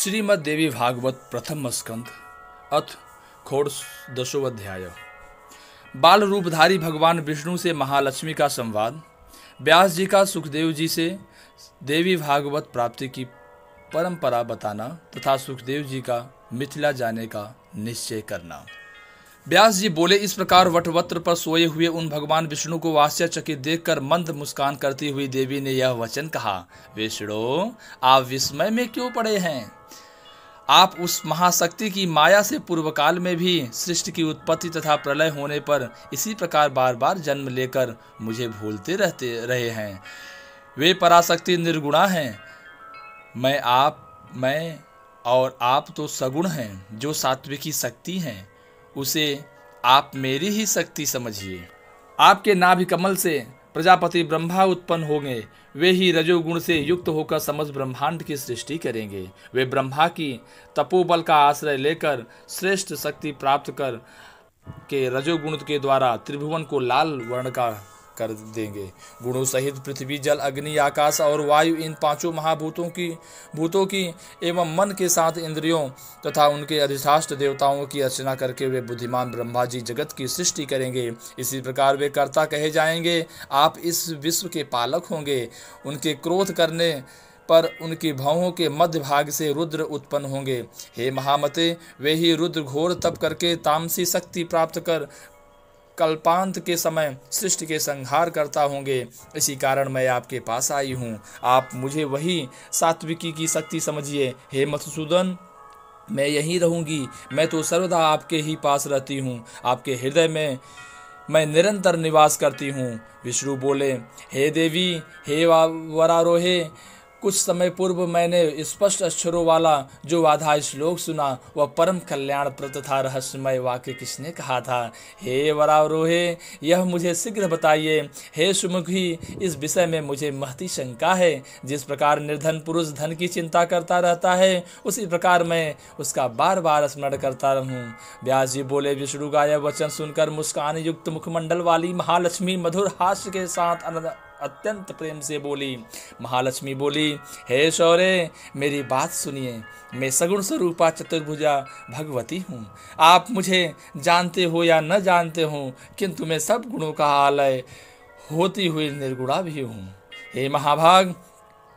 श्रीमद् देवी भागवत प्रथम स्कंध अथ षोडशोऽध्याय। बाल रूपधारी भगवान विष्णु से महालक्ष्मी का संवाद। व्यास जी का सुखदेव जी से देवी भागवत प्राप्ति की परंपरा बताना तथा सुखदेव जी का मिथिला जाने का निश्चय करना। व्यास जी बोले, इस प्रकार वटवत्र पर सोए हुए उन भगवान विष्णु को आश्चर्यचकित देखकर मंद मुस्कान करती हुई देवी ने यह वचन कहा, विष्णु, आप विस्मय में क्यों पड़े हैं? आप उस महाशक्ति की माया से पूर्व काल में भी सृष्टि की उत्पत्ति तथा प्रलय होने पर इसी प्रकार बार बार जन्म लेकर मुझे भूलते रहे हैं। वे पराशक्ति निर्गुणा हैं। मैं और आप तो सगुण हैं। जो सात्विकी शक्ति हैं उसे आप मेरी ही शक्ति समझिए। आपके नाभि कमल से प्रजापति ब्रह्मा उत्पन्न होंगे। वे ही रजोगुण से युक्त होकर समस्त ब्रह्मांड की सृष्टि करेंगे। वे ब्रह्मा की तपोबल का आश्रय लेकर श्रेष्ठ शक्ति प्राप्त कर के रजोगुण के द्वारा त्रिभुवन को लाल वर्ण का कर देंगे। गुणों सहित पृथ्वी, जल, अग्नि, आकाश और वायु, इन पांचों भूतों की एवं मन के साथ इंद्रियों तथा उनके अधिष्ठात्र देवताओं की अर्चना करके वे बुद्धिमान ब्रह्मा जी जगत की सृष्टि करेंगे। इसी प्रकार वे कर्ता कहे जाएंगे। आप इस विश्व के पालक होंगे। उनके क्रोध करने पर उनकी भौहों के मध्य भाग से रुद्र उत्पन्न होंगे। हे महामते, वे ही रुद्र घोर तप करके तामसी शक्ति प्राप्त कर कल्पांत के समय सृष्टि के संहार करता होंगे। इसी कारण मैं आपके पास आई हूँ। आप मुझे वही सात्विकी की शक्ति समझिए। हे मधुसूदन, मैं यहीं रहूंगी। मैं तो सर्वदा आपके ही पास रहती हूँ। आपके हृदय में मैं निरंतर निवास करती हूँ। विष्णु बोले, हे देवी, हे वरारोहे, कुछ समय पूर्व मैंने स्पष्ट अक्षरों वाला जो आधा श्लोक सुना, वह परम कल्याणप्रद तथा रहस्यमय वाक्य किसने कहा था? हे वरारोहे, यह मुझे शीघ्र बताइए। हे सुमुखी, इस विषय में मुझे महती शंका है। जिस प्रकार निर्धन पुरुष धन की चिंता करता रहता है, उसी प्रकार मैं उसका बार बार स्मरण करता रहूं। व्यास जी बोले, विष्णु का यह वचन सुनकर मुस्कान युक्त मुखमंडल वाली महालक्ष्मी मधुर हास्य के साथ अत्यंत प्रेम से बोली। महालक्ष्मी बोली, हे शौर्य, मेरी बात सुनिए। मैं सगुण स्वरूपा चतुर्भुजा भगवती हूँ। आप मुझे जानते हो या न जानते हो, किंतु मैं सब गुणों का आलय होती हुई निर्गुणा भी हूँ। हे महाभाग,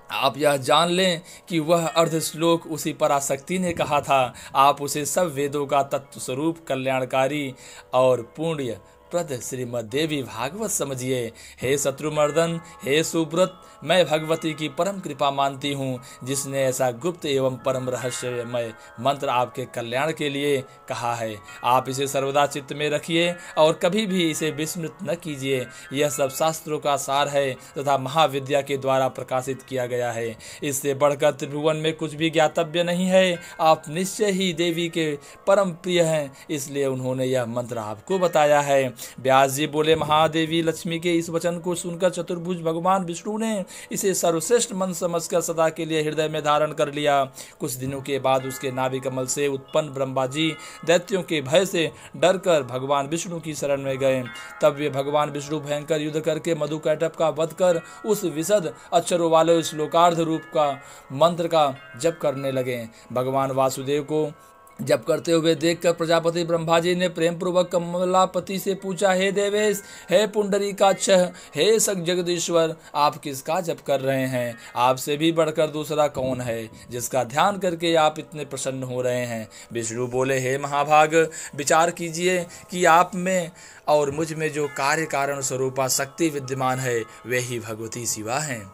आप यह जान लें कि वह अर्ध श्लोक उसी पराशक्ति ने कहा था। आप उसे सब वेदों का तत्व स्वरूप कल्याणकारी और पुण्य प्रद श्रीमद् देवी भागवत समझिए। हे शत्रुमर्दन, हे सुब्रत, मैं भगवती की परम कृपा मानती हूँ, जिसने ऐसा गुप्त एवं परम रहस्यमय मंत्र आपके कल्याण के लिए कहा है। आप इसे सर्वदा चित्त में रखिए और कभी भी इसे विस्मृत न कीजिए। यह सब शास्त्रों का सार है तथा महाविद्या के द्वारा प्रकाशित किया गया है। इससे बढ़कर त्रिभुवन में कुछ भी ज्ञातव्य नहीं है। आप निश्चय ही देवी के परम प्रिय हैं, इसलिए उन्होंने यह मंत्र आपको बताया है। व्यास जी बोले, महादेवी लक्ष्मी के इस वचन को सुनकर चतुर्भुज भगवान विष्णु ने इसे सर्वश्रेष्ठ मन समझकर सदा के लिए हृदय में धारण कर लिया। कुछ दिनों के बाद उसके नाभि कमल से उत्पन्न ब्रह्मा जी दैत्यों के भय से डरकर भगवान विष्णु की शरण में गए। तब वे भगवान विष्णु भयंकर युद्ध करके मधुकैटभ का वध कर उस विशद अक्षरों वाले श्लोकार्ध रूप का मंत्र का जप करने लगे। भगवान वासुदेव को जप करते हुए देखकर प्रजापति ब्रह्मा जी ने प्रेम पूर्वक कमलापति से पूछा, हे देवेश, हे पुंडरीकाक्ष, हे सग जगदीश्वर, आप किसका जप कर रहे हैं? आपसे भी बढ़कर दूसरा कौन है जिसका ध्यान करके आप इतने प्रसन्न हो रहे हैं? विष्णु बोले, हे महाभाग, विचार कीजिए कि आप में और मुझ में जो कार्य कारण स्वरूपा शक्ति विद्यमान है, वे ही भगवती शिवा हैं,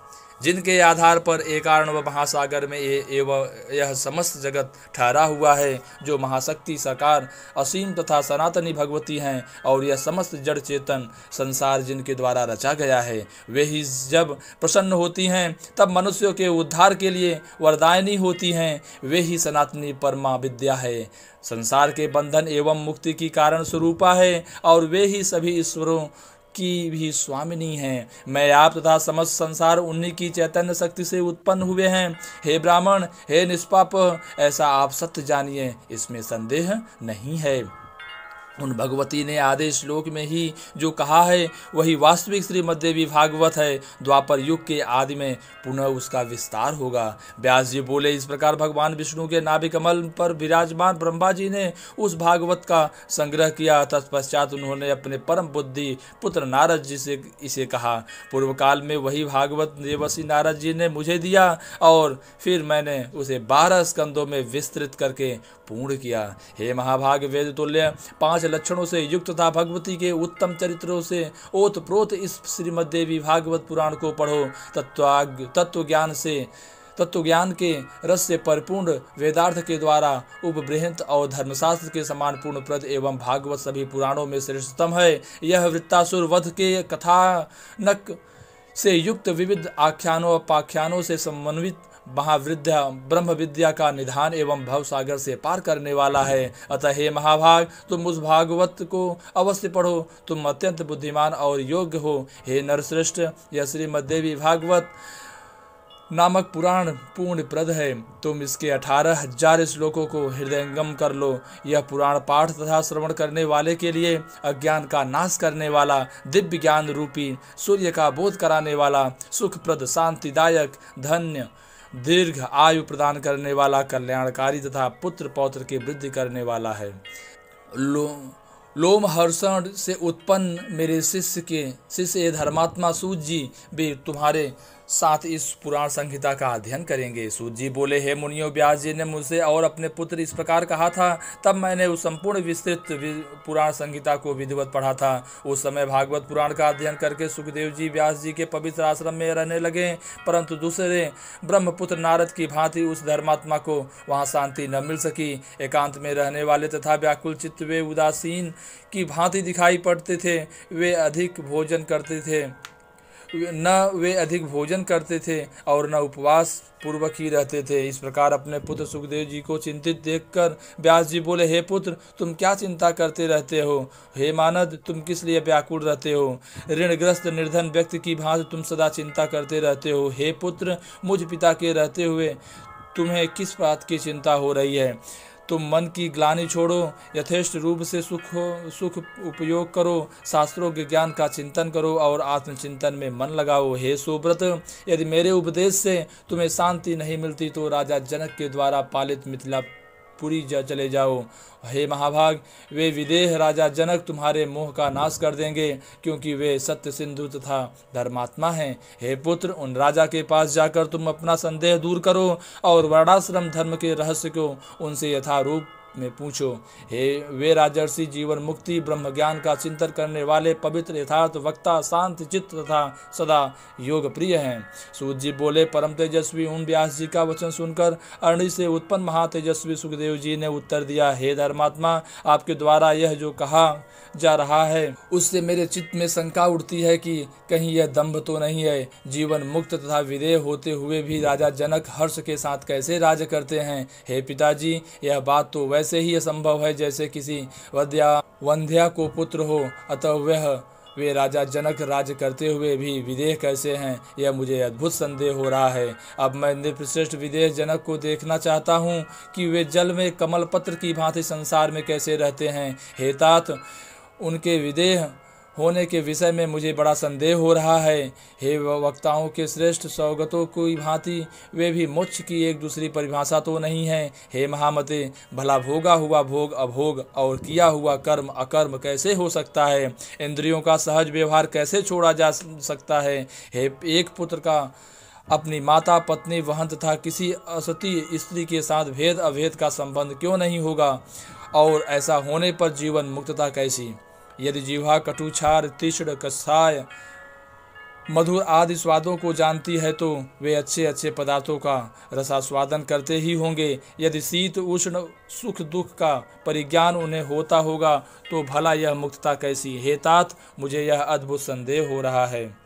जिनके आधार पर एकारण व महासागर में यह समस्त जगत ठहरा हुआ है। जो महाशक्ति साकार असीम तथा सनातनी भगवती हैं और यह समस्त जड़ चेतन संसार जिनके द्वारा रचा गया है, वे ही जब प्रसन्न होती हैं तब मनुष्यों के उद्धार के लिए वरदायिनी होती हैं। वे ही सनातनी परमा विद्या है, संसार के बंधन एवं मुक्ति की कारण स्वरूपा है और वे ही सभी ईश्वरों की भी स्वामिनी हैं। मैं आप तथा समस्त संसार उन्हीं की चैतन्य शक्ति से उत्पन्न हुए हैं। हे ब्राह्मण, हे निष्पाप, ऐसा आप सत्य जानिए, इसमें संदेह नहीं है। उन भगवती ने आधे श्लोक में ही जो कहा है वही वास्तविक श्रीमद्देवी भागवत है। द्वापर युग के आदि में पुनः उसका विस्तार होगा। व्यास जी बोले, इस प्रकार भगवान विष्णु के नाभि कमल पर विराजमान ब्रह्मा जी ने उस भागवत का संग्रह किया। तत्पश्चात उन्होंने अपने परम बुद्धि पुत्र नारद जी से इसे कहा। पूर्व काल में वही भागवत देवर्षि नारद जी ने मुझे दिया और फिर मैंने उसे 12 स्कंदों में विस्तृत करके पूर्ण किया। हे महाभाग, वेद तुल्य 5 लक्षणों से युक्त तथा भगवती के उत्तम चरित्रों से ओतप्रोत इस श्रीमद्देवी भागवत पुराण को पढ़ो। तत्व ज्ञान के रस से परिपूर्ण वेदार्थ के द्वारा उपबृहत और धर्मशास्त्र के समान पूर्णप्रद एवं भागवत सभी पुराणों में श्रेष्ठतम है। यह वृत्तासुर वध के कथानक से युक्त विविध आख्यानों उपाख्यानों से समन्वित महाविद्या ब्रह्म विद्या का निधान एवं भव सागर से पार करने वाला है। अतः हे महाभाग, तुम उस भागवत को अवश्य पढ़ो। तुम अत्यंत बुद्धिमान और योग्य हो। हे नरश्रेष्ठ, यह श्रीमद्देवी भागवत नामक पुराण पूर्ण प्रद है। तुम इसके 18,000 श्लोकों को हृदयंगम कर लो। यह पुराण पाठ तथा श्रवण करने वाले के लिए अज्ञान का नाश करने वाला, दिव्य ज्ञान रूपी सूर्य का बोध कराने वाला, सुखप्रद, शांतिदायक, धन्य, दीर्घ आयु प्रदान करने वाला, कल्याणकारी तथा पुत्र पौत्र की वृद्धि करने वाला है। लोमहर्षण से उत्पन्न मेरे शिष्य धर्मात्मा सूत जी भी तुम्हारे साथ इस पुराण संहिता का अध्ययन करेंगे। सूत जी बोले, हे मुनियों, व्यास जी ने मुझसे और अपने पुत्र इस प्रकार कहा था। तब मैंने उस संपूर्ण विस्तृत पुराण संहिता को विधिवत पढ़ा था। उस समय भागवत पुराण का अध्ययन करके सुखदेव जी व्यास जी के पवित्र आश्रम में रहने लगे, परंतु दूसरे ब्रह्मपुत्र नारद की भांति उस धर्मात्मा को वहाँ शांति न मिल सकी। एकांत में रहने वाले तथा व्याकुल चित्त वे उदासीन की भांति दिखाई पड़ते थे। वे अधिक भोजन करते थे और न उपवास पूर्वक ही रहते थे। इस प्रकार अपने पुत्र सुखदेव जी को चिंतित देखकर व्यास जी बोले, हे पुत्र, तुम क्या चिंता करते रहते हो? हे मानद, तुम किस लिए व्याकुल रहते हो? ऋणग्रस्त निर्धन व्यक्ति की भांति तुम सदा चिंता करते रहते हो। हे पुत्र, मुझ पिता के रहते हुए तुम्हें किस बात की चिंता हो रही है? तुम मन की ग्लानि छोड़ो, यथेष्ट रूप से सुख उपयोग करो, शास्त्रों के ज्ञान का चिंतन करो और आत्मचिंतन में मन लगाओ। हे सुव्रत, यदि मेरे उपदेश से तुम्हें शांति नहीं मिलती तो राजा जनक के द्वारा पालित मिथिलापुरी चले जाओ। हे महाभाग, वे विदेह राजा जनक तुम्हारे मोह का नाश कर देंगे, क्योंकि वे सत्य सिंधु तथा धर्मात्मा हैं। हे पुत्र, उन राजा के पास जाकर तुम अपना संदेह दूर करो और वर्णाश्रम धर्म के रहस्य को उनसे यथारूप में पूछो। वे राजर्षि जीवन मुक्ति ब्रह्म ज्ञान का चिंतन करने वाले पवित्र यथार्थ वक्ता, शांत चित्त तथा सदा योग प्रिय हैं। सूत जी बोले, परम तेजस्वी उन व्यास जी का वचन सुनकर अरणि से उत्पन्न महातेजस्वी सुखदेव जी ने उत्तर दिया, हे धर्मात्मा, आपके द्वारा यह जो कहा जा रहा है उससे मेरे चित्त में शंका उठती है कि कहीं यह दंभ तो नहीं है। जीवन मुक्त तथा विदेह होते हुए भी राजा जनक हर्ष के साथ कैसे राज करते हैं? हे पिताजी, यह बात तो वैसे ही असंभव है जैसे किसी वंध्या को पुत्र हो। अतः वे राजा जनक राज्य करते हुए भी विदेह कैसे हैं, यह मुझे अद्भुत संदेह हो रहा है। अब मैं नृपश्रेष्ठ विदेह जनक को देखना चाहता हूँ कि वे जल में कमल पत्र की भांति संसार में कैसे रहते हैं। हे तात, उनके विदेह होने के विषय में मुझे बड़ा संदेह हो रहा है। हे वक्ताओं के श्रेष्ठ सौगतों की भांति वे भी मोक्ष की एक दूसरी परिभाषा तो नहीं है। हे महामते, भला भोगा हुआ भोग अभोग और किया हुआ कर्म अकर्म कैसे हो सकता है? इंद्रियों का सहज व्यवहार कैसे छोड़ा जा सकता है? हे एक पुत्र का अपनी माता, पत्नी, बहन तथा किसी असती स्त्री के साथ भेद अभेद का संबंध क्यों नहीं होगा? और ऐसा होने पर जीवन मुक्तता कैसी? यदि जीवा कटुछार, तीक्ष्ण, कषाय, मधुर आदि स्वादों को जानती है तो वे अच्छे अच्छे पदार्थों का रसास्वादन करते ही होंगे। यदि शीत उष्ण सुख दुख का परिज्ञान उन्हें होता होगा तो भला यह मुक्तता कैसी? हे तात, मुझे यह अद्भुत संदेह हो रहा है।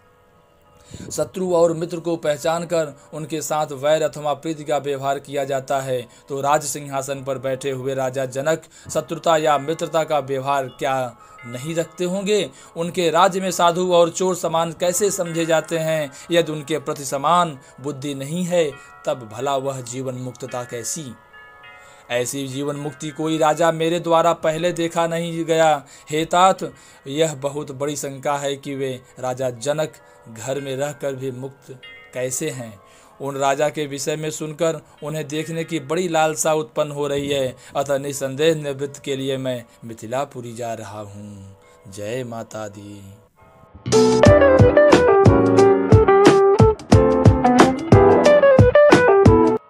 शत्रु और मित्र को पहचान कर उनके साथ वैर अथवा प्रीति का व्यवहार किया जाता है, तो राज सिंहासन पर बैठे हुए राजा जनक शत्रुता या मित्रता का व्यवहार क्या नहीं रखते होंगे? उनके राज्य में साधु और चोर समान कैसे समझे जाते हैं? यदि उनके प्रति समान बुद्धि नहीं है तब भला वह जीवन मुक्तता कैसी? ऐसी जीवन मुक्ति कोई राजा मेरे द्वारा पहले देखा नहीं गया। हे तात, यह बहुत बड़ी शंका है कि वे राजा जनक घर में रहकर भी मुक्त कैसे हैं। उन राजा के विषय में सुनकर उन्हें देखने की बड़ी लालसा उत्पन्न हो रही है। अतः निसंदेह निवृत्ति के लिए मैं मिथिलापुरी जा रहा हूँ। जय माता दी।